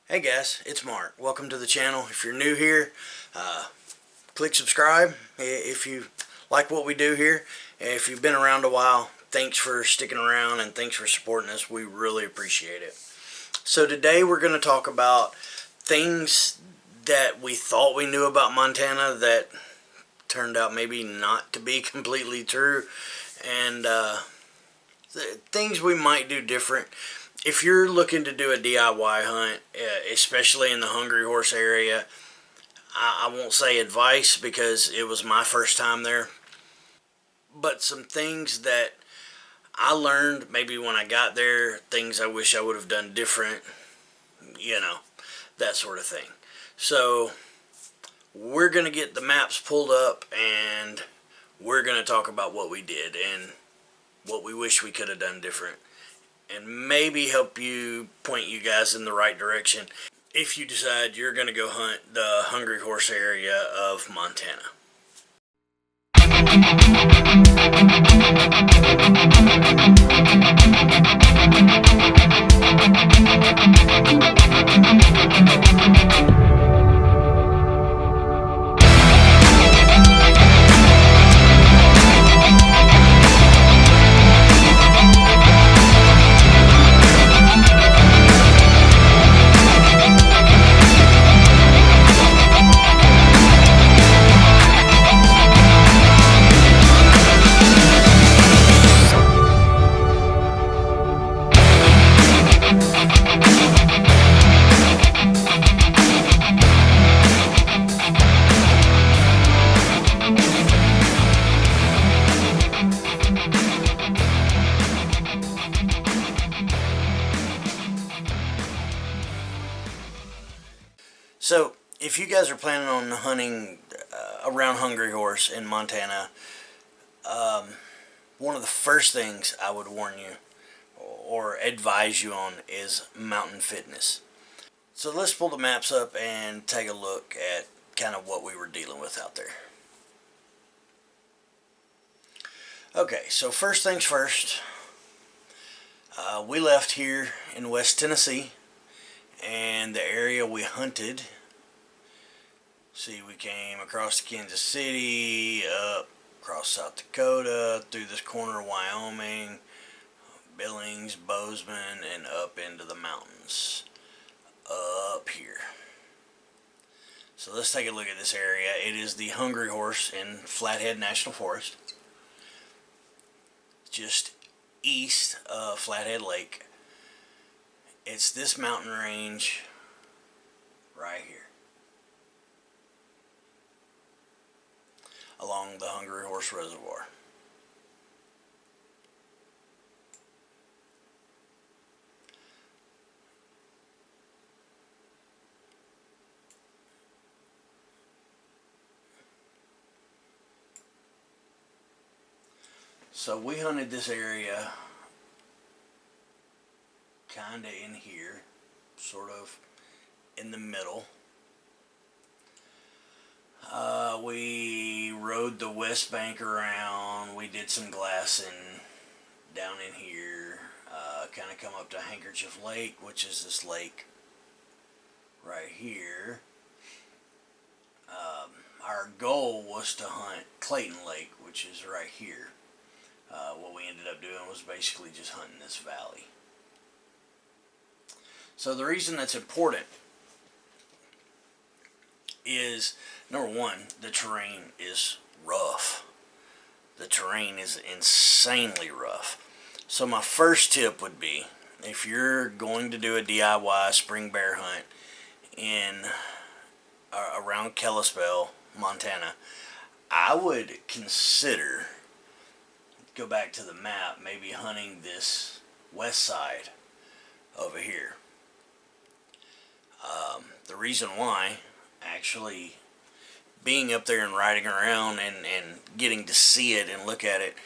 Hey guys, it's Mark. Welcome to the channel. If you're new here, click subscribe if you like what we do here. If you've been around a while, thanks for sticking around and thanks for supporting us. We really appreciate it. So today we're going to talk about things that we thought we knew about Montana that turned out maybe not to be completely true, and things we might do different. If you're looking to do a DIY hunt, especially in the Hungry Horse area, I won't say advice because it was my first time there, but some things that I learned maybe when I got there, things I wish I would have done different, you know, that sort of thing. So we're going to get the maps pulled up and we're going to talk about what we did and what we wish we could have done different, and maybe help you point you guys in the right direction if you decide you're going to go hunt the Hungry Horse area of Montana. So, if you guys are planning on hunting around Hungry Horse in Montana, one of the first things I would warn you or advise you on is mountain fitness. So let's pull the maps up and take a look at kind of what we were dealing with out there. Okay, so first things first, we left here in West Tennessee, and the area we hunted, see, we came across to Kansas City, up across South Dakota, through this corner of Wyoming, Billings, Bozeman, and up into the mountains up here. So let's take a look at this area. It is the Hungry Horse in Flathead National Forest, just east of Flathead Lake. It's this mountain range right here, along the Hungry Horse Reservoir. So we hunted this area kinda in here, sort of in the middle. We rode the west bank around. We did some glassing down in here. Kind of come up to Handkerchief Lake, which is this lake right here. Our goal was to hunt Clayton Lake, which is right here. What we ended up doing was basically just hunting this valley. So the reason that's important is, number one, the terrain is rough. The terrain is insanely rough. So my first tip would be, if you're going to do a DIY spring bear hunt in around Kalispell, Montana, I would consider, go back to the map, maybe hunting this west side over here. The reason why, actually, being up there and riding around and getting to see it and look at it,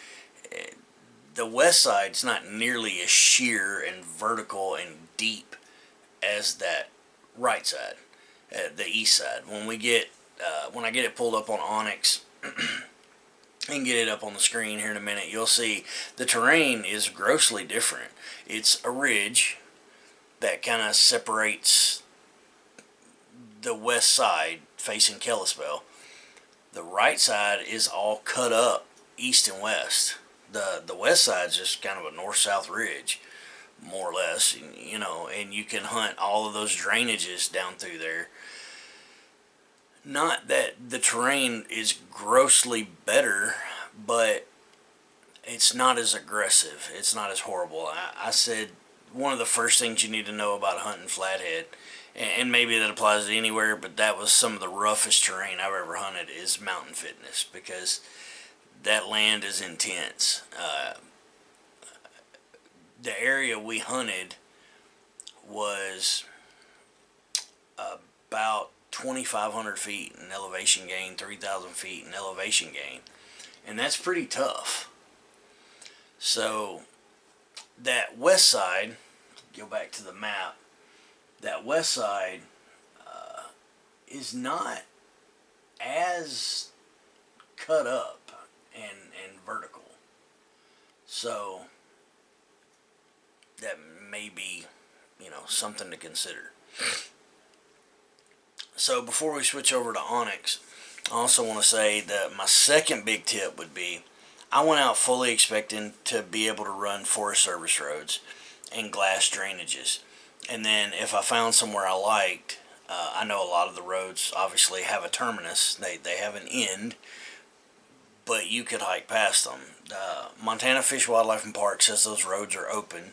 the west side's not nearly as sheer and vertical and deep as that right side, the east side. When I get it pulled up on Onyx and get it up on the screen here in a minute, you'll see the terrain is grossly different. It's a ridge that kind of separates the west side facing Kalispell. The right side is all cut up east and west. The west side is just kind of a north-south ridge, more or less, you know, and you can hunt all of those drainages down through there. Not that the terrain is grossly better, but it's not as aggressive. It's not as horrible. I said one of the first things you need to know about hunting Flathead, and maybe that applies to anywhere, but that was some of the roughest terrain I've ever hunted, is Mountain Fitness, because that land is intense. The area we hunted was about 2,500 feet in elevation gain, 3,000 feet in elevation gain, and that's pretty tough. So that west side, go back to the map, that west side is not as cut up and vertical. So that may be, you know, something to consider. So before we switch over to Onyx, I also want to say that my second big tip would be, I went out fully expecting to be able to run Forest Service roads and glass drainages. And then if I found somewhere I liked, I know a lot of the roads obviously have a terminus. They have an end, but you could hike past them. Montana Fish, Wildlife, and Park says those roads are open.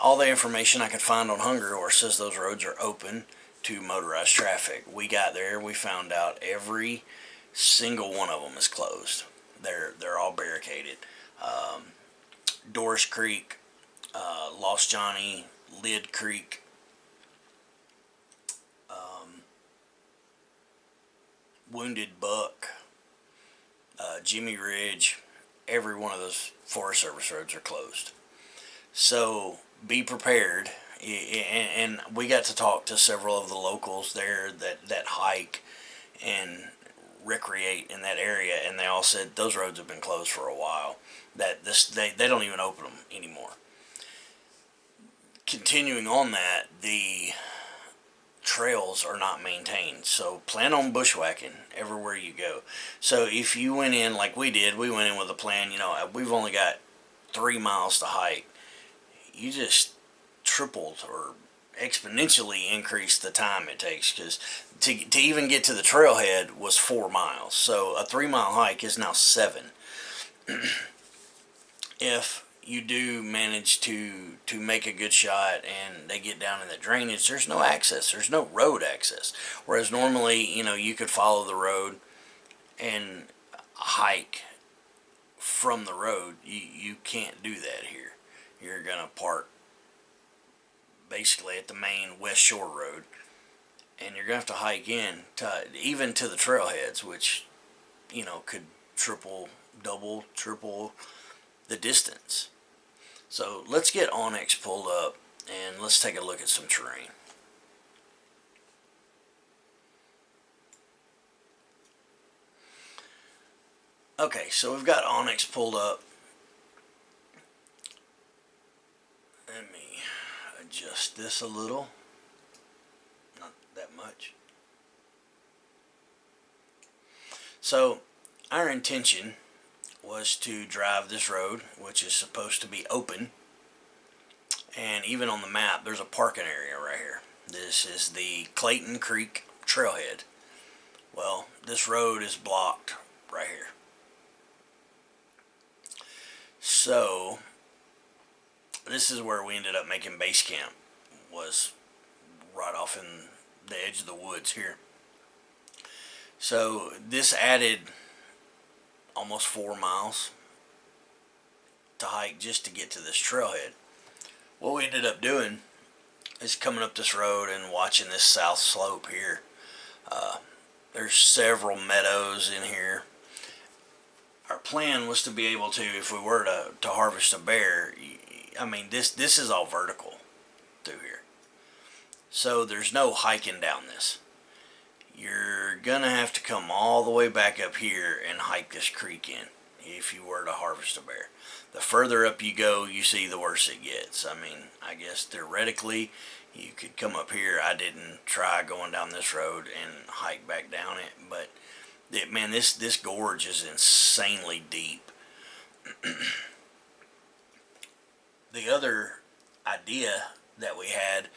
All the information I could find on Hunger says those roads are open to motorized traffic. We got there, we found out every single one of them is closed. They're all barricaded. Doris Creek, Lost Johnny, Lid Creek, Wounded Buck, Jimmy Ridge, every one of those Forest Service roads are closed. So be prepared. And we got to talk to several of the locals there that hike and recreate in that area, and they all said those roads have been closed for a while. That they don't even open them anymore. Continuing on that, the trails are not maintained, so plan on bushwhacking everywhere you go. So if you went in like we did, we went in with a plan, you know, we've only got 3 miles to hike. You just tripled or exponentially increased the time it takes, because to even get to the trailhead was 4 miles. So a 3-mile hike is now 7. If you do manage to make a good shot and they get down in the drainage, there's no access. There's no road access. Whereas normally, you know, you could follow the road and hike from the road. You can't do that here. You're going to park basically at the main West Shore Road, and you're going to have to hike in to, even to the trailheads, which, you know, could triple, double, triple the distance. So let's get Onyx pulled up and let's take a look at some terrain. Okay, so we've got Onyx pulled up. Let me adjust this a little. Not that much. So our intention was to drive this road, which is supposed to be open, and even on the map there's a parking area right here. This is the Clayton Creek trailhead. Well, this road is blocked right here. So this is where we ended up making base camp, was right off in the edge of the woods here. So this added almost 4 miles to hike just to get to this trailhead. What we ended up doing is coming up this road and watching this south slope here. There's several meadows in here. Our plan was to be able to, if we were to harvest a bear, I mean, this is all vertical through here. So there's no hiking down this. You're gonna have to come all the way back up here and hike this creek in. if you were to harvest a bear. The further up you go, you see, the worse it gets. I mean, I guess theoretically, you could come up here. I didn't try going down this road and hike back down it, but man, this gorge is insanely deep. The other idea that we had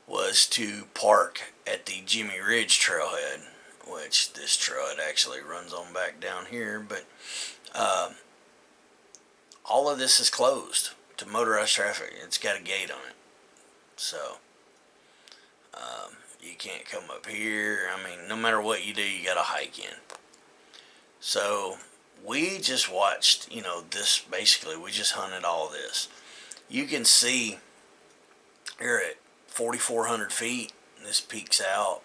was to park at the Jimmy Ridge trailhead, which this trailhead actually runs on back down here, but all of this is closed to motorized traffic. It's got a gate on it, so you can't come up here. I mean, no matter what you do, you got to hike in. So we just watched, this basically. We just hunted all this. You can see here at 4,400 feet, this peaks out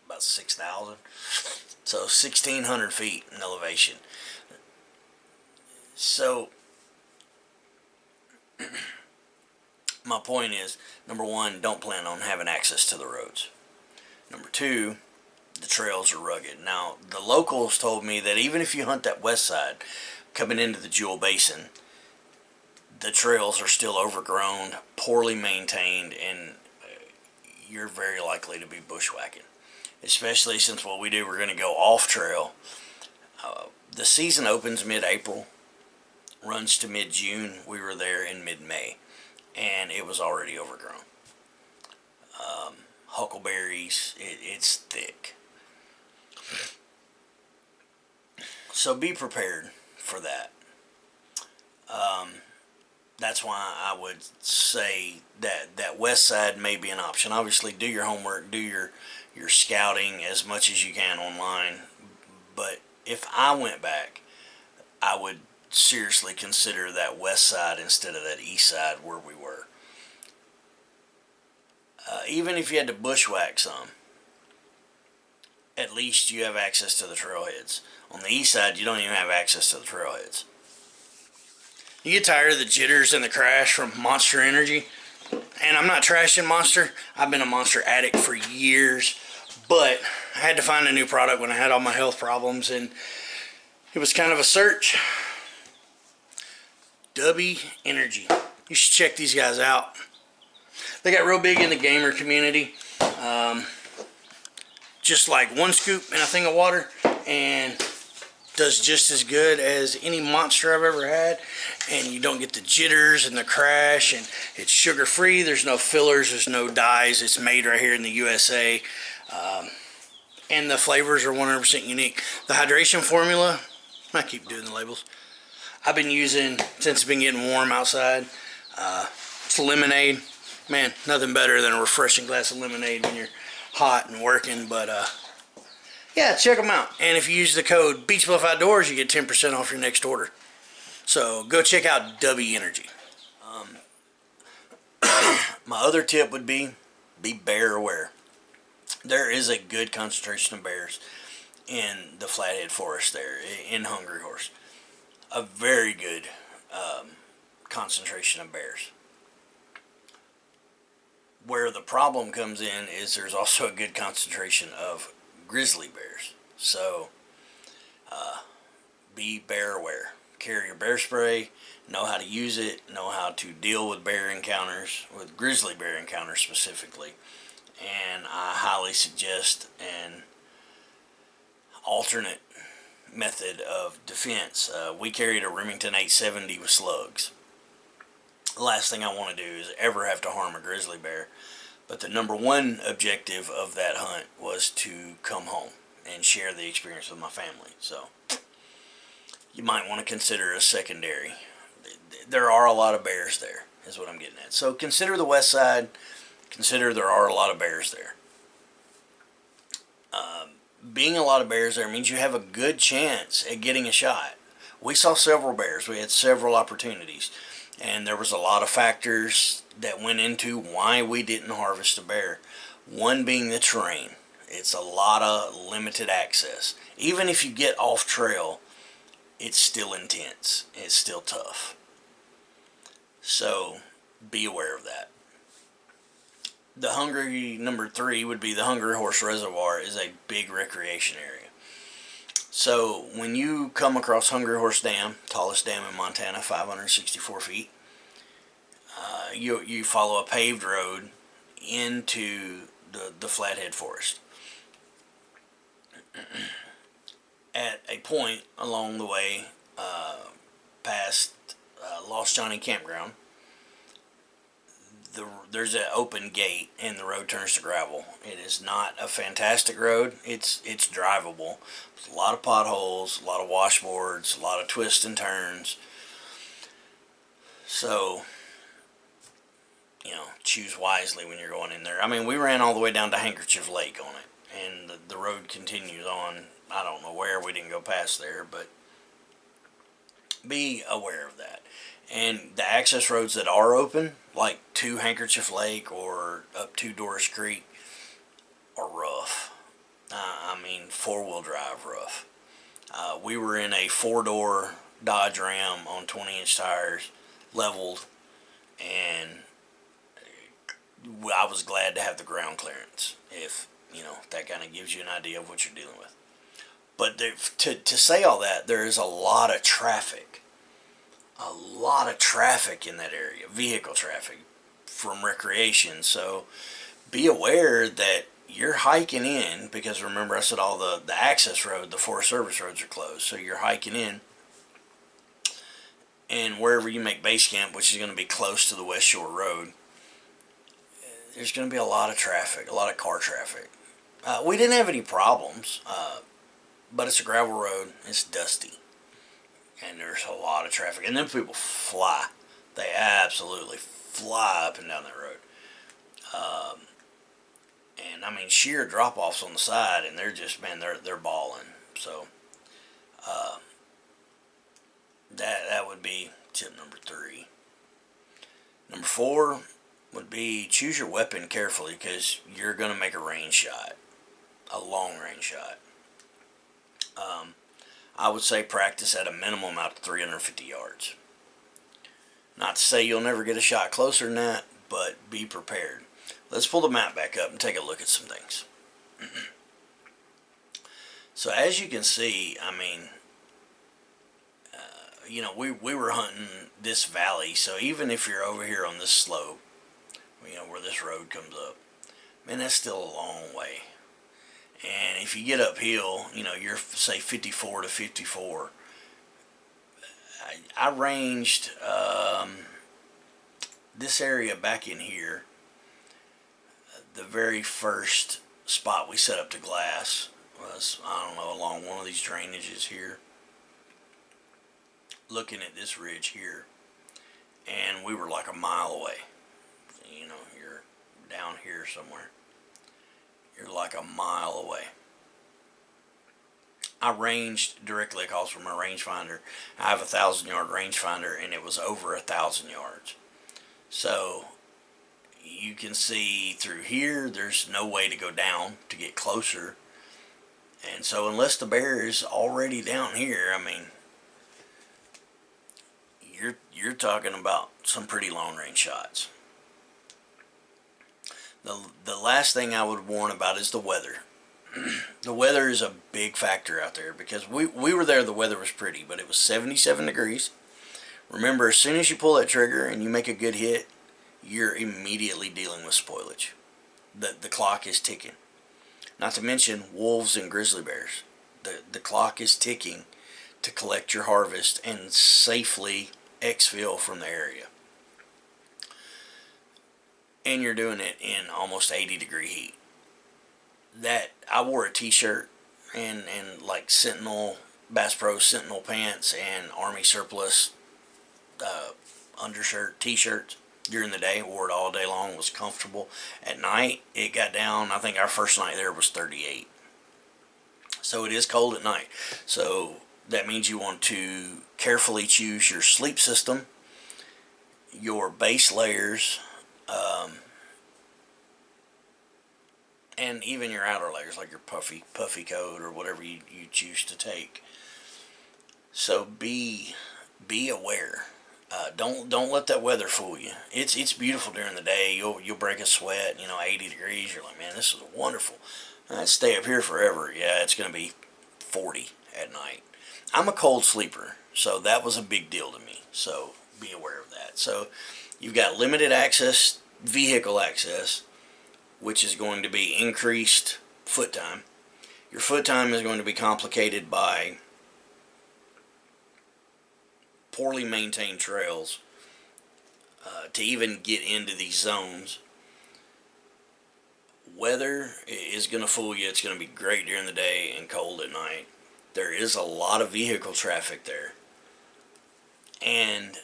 about 6,000. So 1,600 feet in elevation. So my point is, number one, don't plan on having access to the roads. Number two, the trails are rugged. Now, the locals told me that even if you hunt that west side, coming into the Jewel Basin, the trails are still overgrown, poorly maintained, and you're very likely to be bushwhacking. Especially since what we do, we're going to go off trail. The season opens mid-April, runs to mid-June. We were there in mid-May, and it was already overgrown. Huckleberries, it's thick. So be prepared for that. That's why I would say that west side may be an option. Obviously, do your homework, do your scouting as much as you can online. But if I went back, I would seriously consider that west side instead of that east side where we were. Even if you had to bushwhack some, at least you have access to the trailheads. On the east side, you don't even have access to the trailheads. You get tired of the jitters and the crash from Monster Energy. And I'm not trashing Monster. I've been a Monster addict for years. But I had to find a new product when I had all my health problems. And it was kind of a search. Dubby Energy. You should check these guys out. They got real big in the gamer community. Just like one scoop in a thing of water, and does just as good as any Monster I've ever had. And you don't get the jitters and the crash, and it's sugar free. There's no fillers, there's no dyes. It's made right here in the USA, and the flavors are 100% unique. The hydration formula, I keep doing the labels, I've been using since it's been getting warm outside. It's lemonade. Man, nothing better than a refreshing glass of lemonade when you're hot and working. But yeah, check them out. And if you use the code Beach Bluff Outdoors, you get 10% off your next order. So go check out Dubby Energy. My other tip would be bear aware. There is a good concentration of bears in the Flathead Forest there, in Hungry Horse. A very good concentration of bears. Where the problem comes in is there's also a good concentration of grizzly bears. So be bear aware. Carry your bear spray, know how to use it, know how to deal with bear encounters, with grizzly bear encounters specifically. And I highly suggest an alternate method of defense. We carried a Remington 870 with slugs. The last thing I want to do is ever have to harm a grizzly bear. But the number one objective of that hunt was to come home and share the experience with my family. So you might want to consider a secondary. There are a lot of bears there, is what I'm getting at. So consider the west side. Consider there are a lot of bears there. Being a lot of bears there means you have a good chance at getting a shot. We saw several bears. We had several opportunities. And there was a lot of factors that went into why we didn't harvest a bear. One being the terrain. It's a lot of limited access. Even if you get off trail, it's still intense. It's still tough. So be aware of that. The Hungry number 3 would be the Hungry Horse Reservoir is a big recreation area. So when you come across Hungry Horse Dam, tallest dam in Montana, 564 feet, you follow a paved road into the Flathead Forest. At a point along the way, past Lost Johnny Campground, there's an open gate and the road turns to gravel. It is not a fantastic road. It's drivable. There's a lot of potholes, a lot of washboards, a lot of twists and turns. So, choose wisely when you're going in there. I mean, we ran all the way down to Handkerchief Lake on it, and the road continues on. I don't know where, we didn't go past there, but be aware of that. And the access roads that are open, like to Handkerchief Lake or up to Doris Creek, are rough. I mean, four-wheel drive rough. We were in a four-door Dodge Ram on 20-inch tires, leveled, and I was glad to have the ground clearance, if that kind of gives you an idea of what you're dealing with. But to say all that, there is a lot of traffic in that area, vehicle traffic from recreation. So be aware that you're hiking in, because remember I said all the access road, the Forest Service roads are closed. So you're hiking in, and wherever you make base camp, which is going to be close to the West Shore Road, there's going to be a lot of traffic, a lot of car traffic. We didn't have any problems, but it's a gravel road, it's dusty, and there's a lot of traffic. And then people fly. They absolutely fly up and down that road. And I mean, sheer drop-offs on the side, and they're just, man, they're balling. So that would be tip number 3. Number 4 would be choose your weapon carefully, because you're going to make a range shot, a long range shot. I would say practice at a minimum out to 350 yards. Not to say you'll never get a shot closer than that, but be prepared. Let's pull the map back up and take a look at some things. So as you can see, I mean, we were hunting this valley, so even if you're over here on this slope, where this road comes up, man, that's still a long way. And if you get uphill, you're, say, 54 to 54. I ranged this area back in here. The very first spot we set up to glass was, I don't know, along one of these drainages here, looking at this ridge here, and we were like a mile away. You're down here somewhere. You're like a mile away. I ranged directly across from my rangefinder. I have a 1,000-yard rangefinder, and it was over 1,000 yards. So you can see through here, there's no way to go down to get closer. And so unless the bear is already down here, I mean, you're talking about some pretty long range shots. The last thing I would warn about is the weather. The weather is a big factor out there, because we were there, the weather was pretty, but it was 77 degrees. Remember, as soon as you pull that trigger and you make a good hit, you're immediately dealing with spoilage. The clock is ticking. Not to mention wolves and grizzly bears. The clock is ticking to collect your harvest and safely exfil from the area. And you're doing it in almost 80-degree heat. That I wore a t-shirt and like Sentinel, Bass Pro Sentinel pants and Army surplus undershirt, t-shirts during the day. Wore it all day long, was comfortable. At night, it got down, I think our first night there was 38. So it is cold at night. So that means you want to carefully choose your sleep system, your base layers, and even your outer layers, like your puffy coat or whatever you choose to take. So be aware. Don't let that weather fool you. It's beautiful during the day. You'll break a sweat. 80 degrees. You're like, man, this is wonderful. I'd stay up here forever. Yeah, it's going to be 40 at night. I'm a cold sleeper, so that was a big deal to me. So be aware of that. So you've got limited access, vehicle access, which is going to be increased foot time. Your foot time is going to be complicated by poorly maintained trails to even get into these zones. Weather is going to fool you. It's going to be great during the day and cold at night. There is a lot of vehicle traffic there. And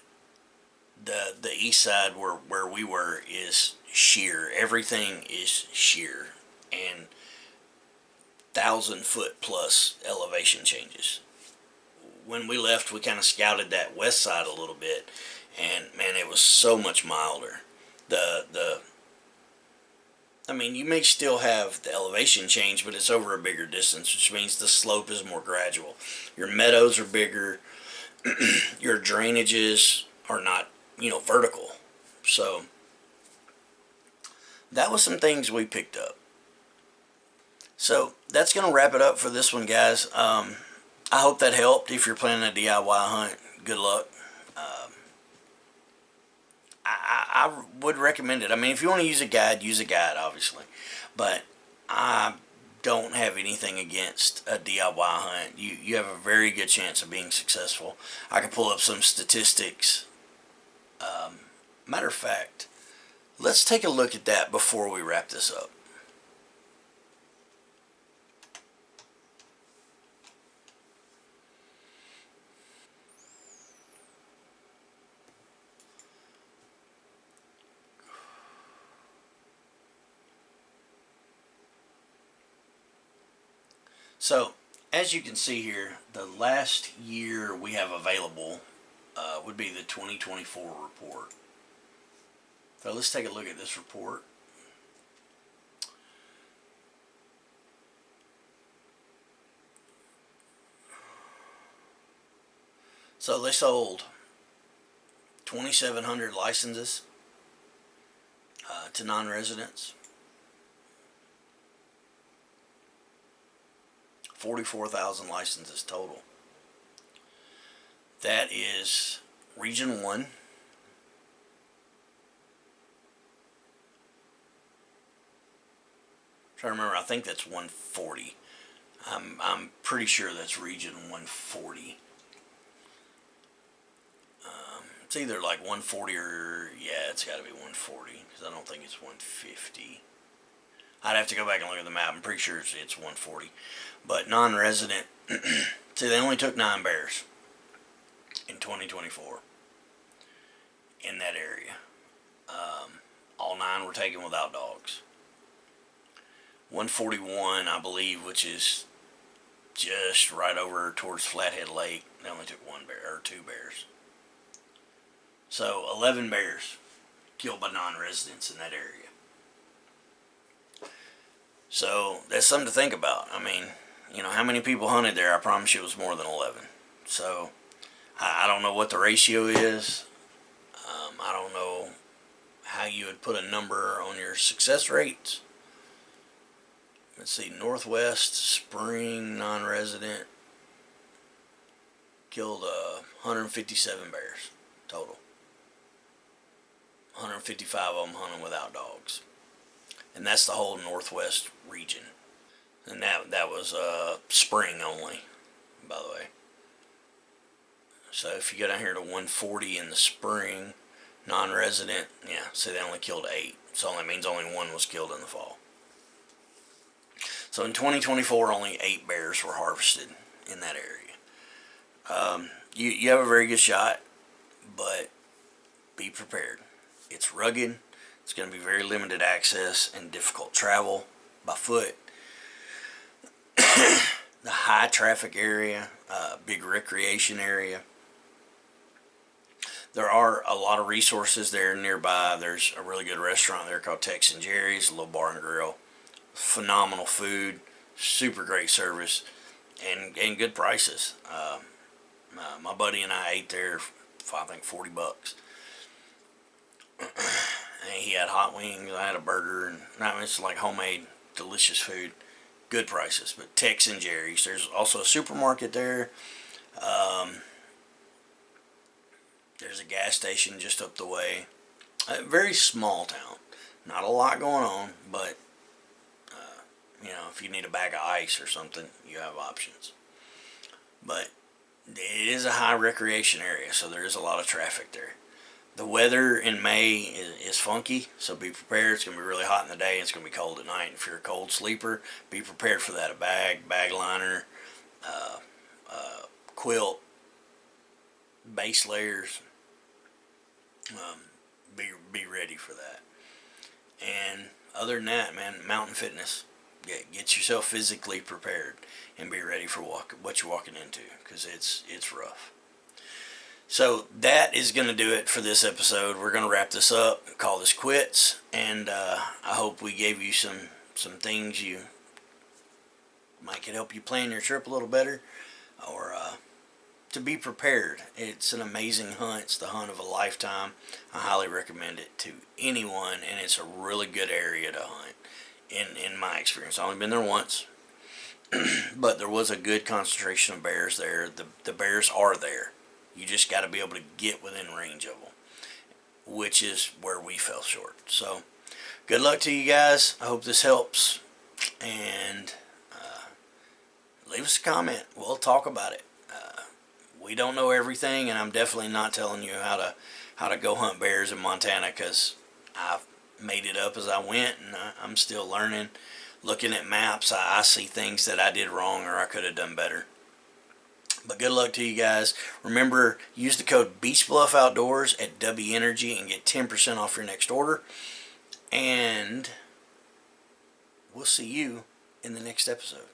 the east side where we were is sheer. Everything is sheer. And 1,000-foot plus elevation changes. When we left, we kind of scouted that west side a little bit, and man, it was so much milder. I mean, you may still have the elevation change, but it's over a bigger distance, which means the slope is more gradual. Your meadows are bigger. Your drainages are not, vertical. So that was some things we picked up. So that's going to wrap it up for this one, guys. I hope that helped. If you're planning a DIY hunt, good luck. I would recommend it. I mean, if you want to use a guide, obviously. But I don't have anything against a DIY hunt. You have a very good chance of being successful. I can pull up some statistics. Matter of fact, let's take a look at that before we wrap this up. So, as you can see here, the last year we have available would be the 2024 report. So let's take a look at this report. So they sold 2,700 licenses to non-residents. 44,000 licenses total. That is Region 1. Trying to remember, I think that's 140. I'm pretty sure that's Region 140. It's either like 140 or, yeah, it's got to be 140, because I don't think it's 150. I'd have to go back and look at the map. I'm pretty sure it's 140. But non-resident, see, they only took 9 bears in 2024 in that area. All 9 were taken without dogs. 141, I believe, which is just right over towards Flathead Lake, they only took 1 bear, or 2 bears. So 11 bears killed by non-residents in that area. So that's something to think about. I mean, how many people hunted there? I promise you it was more than 11. So I don't know what the ratio is. I don't know how you would put a number on your success rates. Let's see, Northwest Spring non-resident killed 157 bears total. 155 of them hunting without dogs. And that's the whole Northwest region. And that was spring only, by the way. So if you go down here to 140 in the spring, non-resident, yeah, so they only killed 8. So that means only 1 was killed in the fall. So in 2024, only 8 bears were harvested in that area. You have a very good shot, but be prepared. It's rugged. It's going to be very limited access and difficult travel by foot. The high traffic area, big recreation area. There are a lot of resources there nearby. There's a really good restaurant there called Tex and Jerry's, a little bar and grill. Phenomenal food, super great service, and good prices. My buddy and I ate there for, I think, $40. And he had hot wings, I had a burger, and it's like homemade, delicious food. good prices. But Tex and Jerry's. There's also a supermarket there. There's a gas station just up the way. A very small town. Not a lot going on, but you know, if you need a bag of ice or something, you have options. But it is a high recreation area, so there is a lot of traffic there. The weather in May is funky, so be prepared. It's going to be really hot in the day, and it's going to be cold at night. If you're a cold sleeper, be prepared for that. A bag liner, quilt, base layers. Be ready for that. And other than that, man, mountain fitness. Get yourself physically prepared and be ready for what you're walking into, because it's rough. So that is going to do it for this episode. We're going to wrap this up, call this quits, and I hope we gave you some things you might could help you plan your trip a little better, or to be prepared. It's an amazing hunt. It's the hunt of a lifetime. I highly recommend it to anyone, and it's a really good area to hunt in my experience. I've only been there once, but there was a good concentration of bears there. The bears are there. You just got to be able to get within range of them, which is where we fell short. So good luck to you guys. I hope this helps, and leave us a comment. We'll talk about it. We don't know everything, and I'm definitely not telling you how to go hunt bears in Montana, because I've made it up as I went, and I'm still learning. Looking at maps, I see things that I did wrong or I could have done better. But good luck to you guys. Remember, use the code Beach Bluff Outdoors at W Energy and get 10% off your next order. And we'll see you in the next episode.